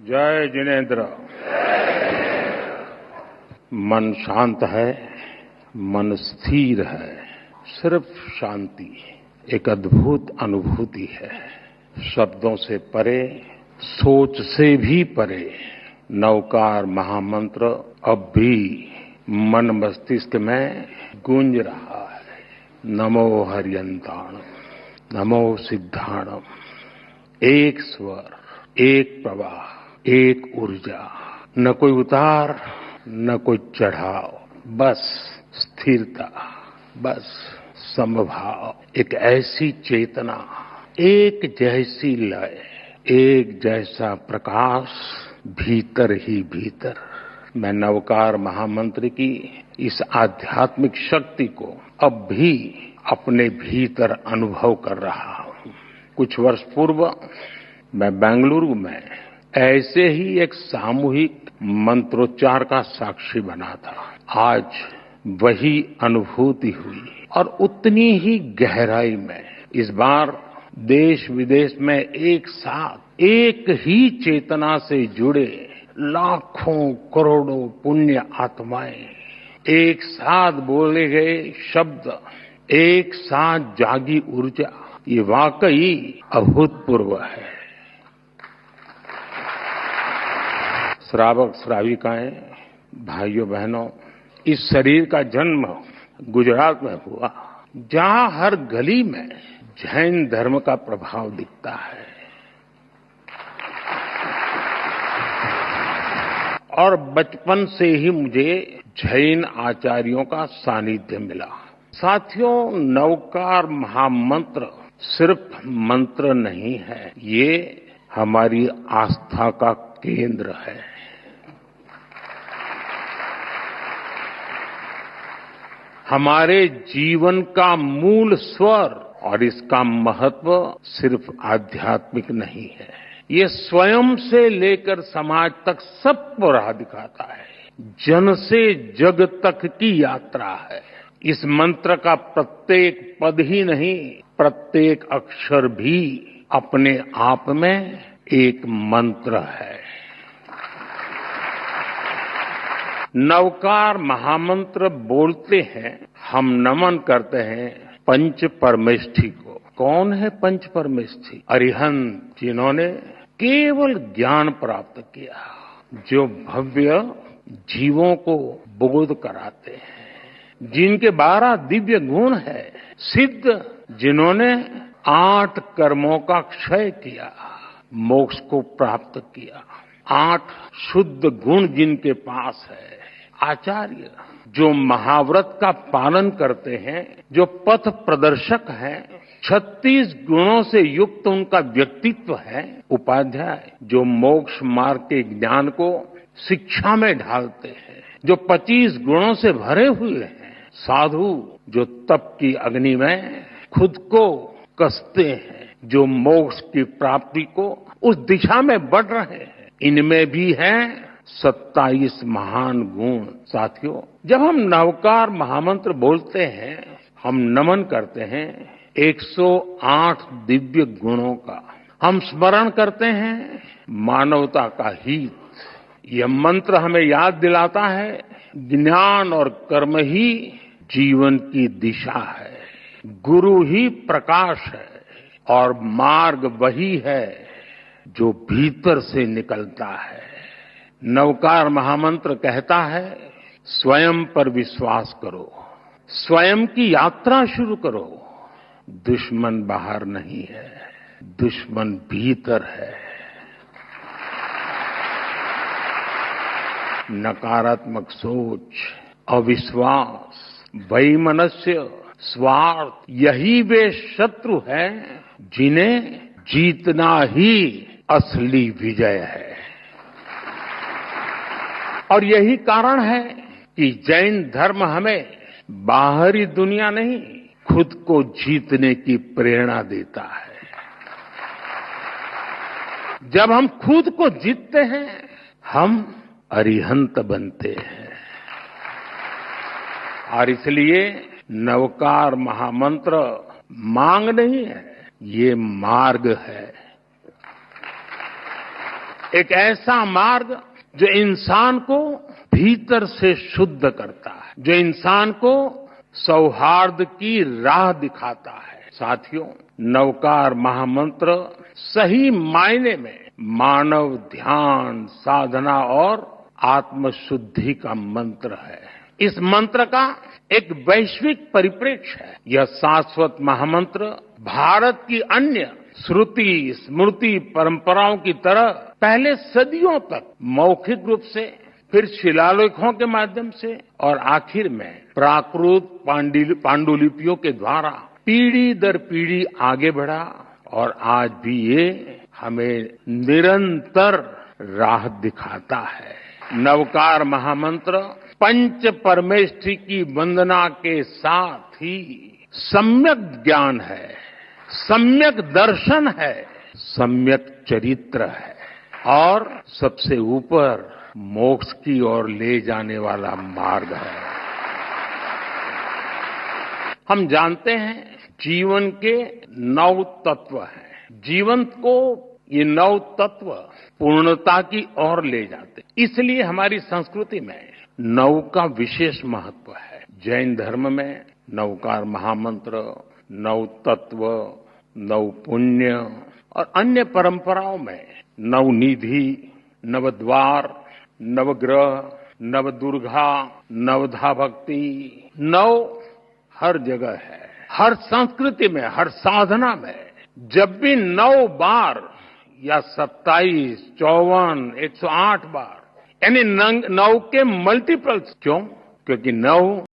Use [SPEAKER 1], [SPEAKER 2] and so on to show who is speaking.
[SPEAKER 1] जय जिनेन्द्र। मन शांत है, मन स्थिर है, सिर्फ शांति एक अद्भुत अनुभूति है। शब्दों से परे, सोच से भी परे नवकार महामंत्र अब भी मन मस्तिष्क में गूंज रहा है। नमो हरियंताणम, नमो सिद्धाणम। एक स्वर, एक प्रवाह, एक ऊर्जा, न कोई उतार न कोई चढ़ाव, बस स्थिरता, बस समभाव। एक ऐसी चेतना, एक जैसी लय, एक जैसा प्रकाश भीतर ही भीतर। मैं नवकार महामंत्र की इस आध्यात्मिक शक्ति को अब भी अपने भीतर अनुभव कर रहा हूं। कुछ वर्ष पूर्व मैं बेंगलुरु में ऐसे ही एक सामूहिक मंत्रोच्चार का साक्षी बना था। आज वही अनुभूति हुई और उतनी ही गहराई में इस बार देश विदेश में एक साथ एक ही चेतना से जुड़े लाखों करोड़ों पुण्य आत्माएं एक साथ बोले गए शब्द, एक साथ जागी ऊर्जा, ये वाकई अभूतपूर्व है। श्रावक श्राविकाएं, भाइयों बहनों, इस शरीर का जन्म गुजरात में हुआ, जहां हर गली में जैन धर्म का प्रभाव दिखता है और बचपन से ही मुझे जैन आचार्यों का सानिध्य मिला। साथियों, नवकार महामंत्र सिर्फ मंत्र नहीं है, ये हमारी आस्था का केंद्र है। हमारे जीवन का मूल स्वर और इसका महत्व सिर्फ आध्यात्मिक नहीं है, ये स्वयं से लेकर समाज तक सबको राह दिखाता है। जन से जग तक की यात्रा है। इस मंत्र का प्रत्येक पद ही नहीं, प्रत्येक अक्षर भी अपने आप में एक मंत्र है। नवकार महामंत्र बोलते हैं, हम नमन करते हैं पंच परमेष्ठी को। कौन है पंच परमेष्ठी? अरिहंत, जिन्होंने केवल ज्ञान प्राप्त किया, जो भव्य जीवों को बोध कराते हैं, जिनके 12 दिव्य गुण है। सिद्ध, जिन्होंने 8 कर्मों का क्षय किया, मोक्ष को प्राप्त किया। 8 शुद्ध गुण जिनके पास है। आचार्य, जो महाव्रत का पालन करते हैं, जो पथ प्रदर्शक हैं, 36 गुणों से युक्त उनका व्यक्तित्व है। उपाध्याय, जो मोक्ष मार्ग के ज्ञान को शिक्षा में ढालते हैं, जो 25 गुणों से भरे हुए हैं। साधु, जो तप की अग्नि में खुद को कसते हैं, जो मोक्ष की प्राप्ति को उस दिशा में बढ़ रहे हैं। इनमें भी है 27 महान गुण। साथियों, जब हम नवकार महामंत्र बोलते हैं, हम नमन करते हैं 108 दिव्य गुणों का। हम स्मरण करते हैं मानवता का हित। यह मंत्र हमें याद दिलाता है, ज्ञान और कर्म ही जीवन की दिशा है, गुरु ही प्रकाश है और मार्ग वही है जो भीतर से निकलता है। नवकार महामंत्र कहता है, स्वयं पर विश्वास करो, स्वयं की यात्रा शुरू करो। दुश्मन बाहर नहीं है, दुश्मन भीतर है। नकारात्मक सोच, अविश्वास, वैमनस्य, स्वार्थ, यही वे शत्रु हैं जिन्हें जीतना ही असली विजय है। और यही कारण है कि जैन धर्म हमें बाहरी दुनिया नहीं, खुद को जीतने की प्रेरणा देता है। जब हम खुद को जीतते हैं, हम अरिहंत बनते हैं। और इसलिए नवकार महामंत्र मांग नहीं है, ये मार्ग है। एक ऐसा मार्ग जो इंसान को भीतर से शुद्ध करता है, जो इंसान को सौहार्द की राह दिखाता है। साथियों, नवकार महामंत्र सही मायने में मानव ध्यान, साधना और आत्मशुद्धि का मंत्र है। इस मंत्र का एक वैश्विक परिप्रेक्ष्य है। यह शाश्वत महामंत्र भारत की अन्य श्रुति, स्मृति परंपराओं की तरह पहले सदियों तक मौखिक रूप से, फिर शिलालेखों के माध्यम से और आखिर में प्राकृत पांडुलिपियों के द्वारा पीढ़ी दर पीढ़ी आगे बढ़ा और आज भी ये हमें निरंतर राह दिखाता है। नवकार महामंत्र पंच परमेष्ठी की वंदना के साथ ही सम्यक ज्ञान है, सम्यक दर्शन है, सम्यक चरित्र है और सबसे ऊपर मोक्ष की ओर ले जाने वाला मार्ग है। हम जानते हैं जीवन के 9 तत्व हैं। जीवन को ये 9 तत्व पूर्णता की ओर ले जाते, इसलिए हमारी संस्कृति में 9 का विशेष महत्व है। जैन धर्म में नवकार महामंत्र, 9 तत्व, 9 पुण्य और अन्य परंपराओं में नवनिधि, नवद्वार, नवग्रह, नवदुर्गा, नवधा भक्ति, 9 हर जगह है। हर संस्कृति में, हर साधना में जब भी 9 बार या 27, 54, 108 बार यानी 9 के मल्टीपल्स, क्यों? क्योंकि 9